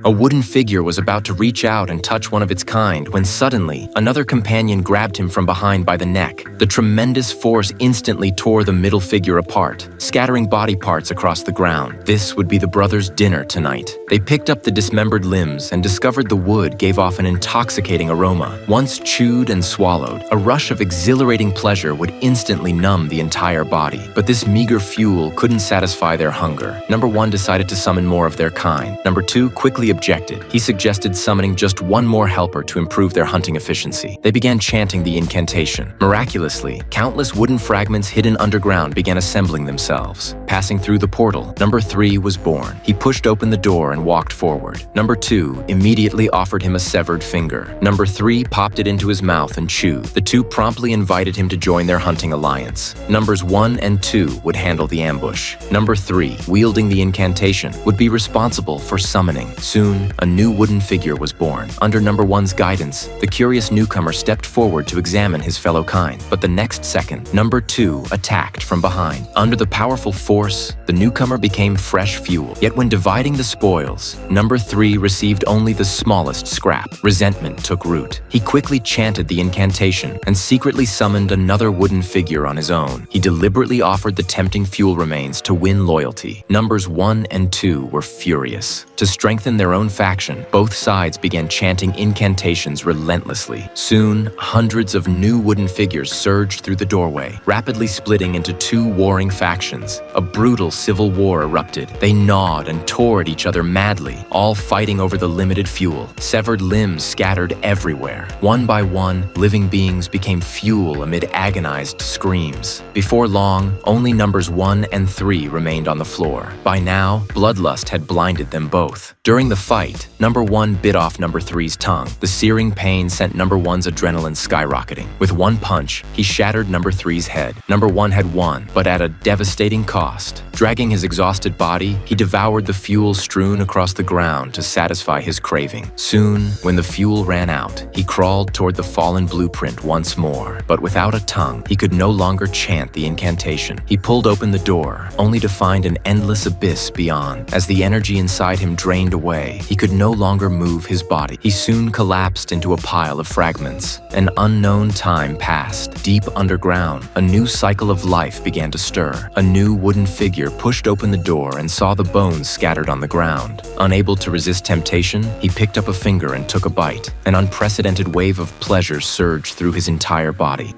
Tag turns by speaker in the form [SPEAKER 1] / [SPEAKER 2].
[SPEAKER 1] A wooden figure was about to reach out and touch one of its kind when suddenly, another companion grabbed him from behind by the neck. The tremendous force instantly tore the middle figure apart, scattering body parts across the ground. This would be the brothers' dinner tonight. They picked up the dismembered limbs and discovered the wood gave off an intoxicating aroma. Once chewed and swallowed, a rush of exhilarating pleasure would instantly numb the entire body. But this meager fuel couldn't satisfy their hunger. Number 1 decided to summon more of their kind. Number 2 quickly objected. He suggested summoning just one more helper to improve their hunting efficiency. They began chanting the incantation. Miraculously, countless wooden fragments hidden underground began assembling themselves. Passing through the portal, Number 3 was born. He pushed open the door and walked forward. Number 2 immediately offered him a severed finger. Number 3 popped it into his mouth and chewed. The two promptly invited him to join their hunting alliance. Numbers 1 and 2 would handle the ambush. Number 3, wielding the incantation, would be responsible for summoning. Soon, a new wooden figure was born. Under Number 1's guidance, the curious newcomer stepped forward to examine his fellow kind. But the next second, Number 2 attacked from behind. Under the powerful force, the newcomer became fresh fuel. Yet when dividing the spoils, Number 3 received only the smallest scrap. Resentment took root. He quickly chanted the incantation and secretly summoned another wooden figure on his own. He deliberately offered the tempting fuel remains to win loyalty. Numbers 1 and 2 were furious. To strengthen their own faction, both sides began chanting incantations relentlessly. Soon, hundreds of new wooden figures surged through the doorway, rapidly splitting into two warring factions. A brutal civil war erupted. They gnawed and tore at each other madly, all fighting over the limited fuel. Severed limbs scattered everywhere. One by one, living beings became fuel amid agonized screams. Before long, only Numbers 1 and 3 remained on the floor. By now, bloodlust had blinded them both. During the fight, Number 1 bit off Number 3's tongue. The searing pain sent Number 1's adrenaline skyrocketing. With one punch, he shattered Number 3's head. Number 1 had won, but at a devastating cost. Dragging his exhausted body, he devoured the fuel strewn across the ground to satisfy his craving. Soon, when the fuel ran out, he crawled toward the fallen blueprint once more. But without a tongue, he could no longer chant the incantation. He pulled open the door, only to find an endless abyss beyond. As the energy inside him drained away, he could no longer move his body. He soon collapsed into a pile of fragments. An unknown time passed. Deep underground, a new cycle of life began to stir. A new wooden figure pushed open the door and saw the bones scattered on the ground. Unable to resist temptation, he picked up a finger and took a bite. An unprecedented wave of pleasure surged through his entire body.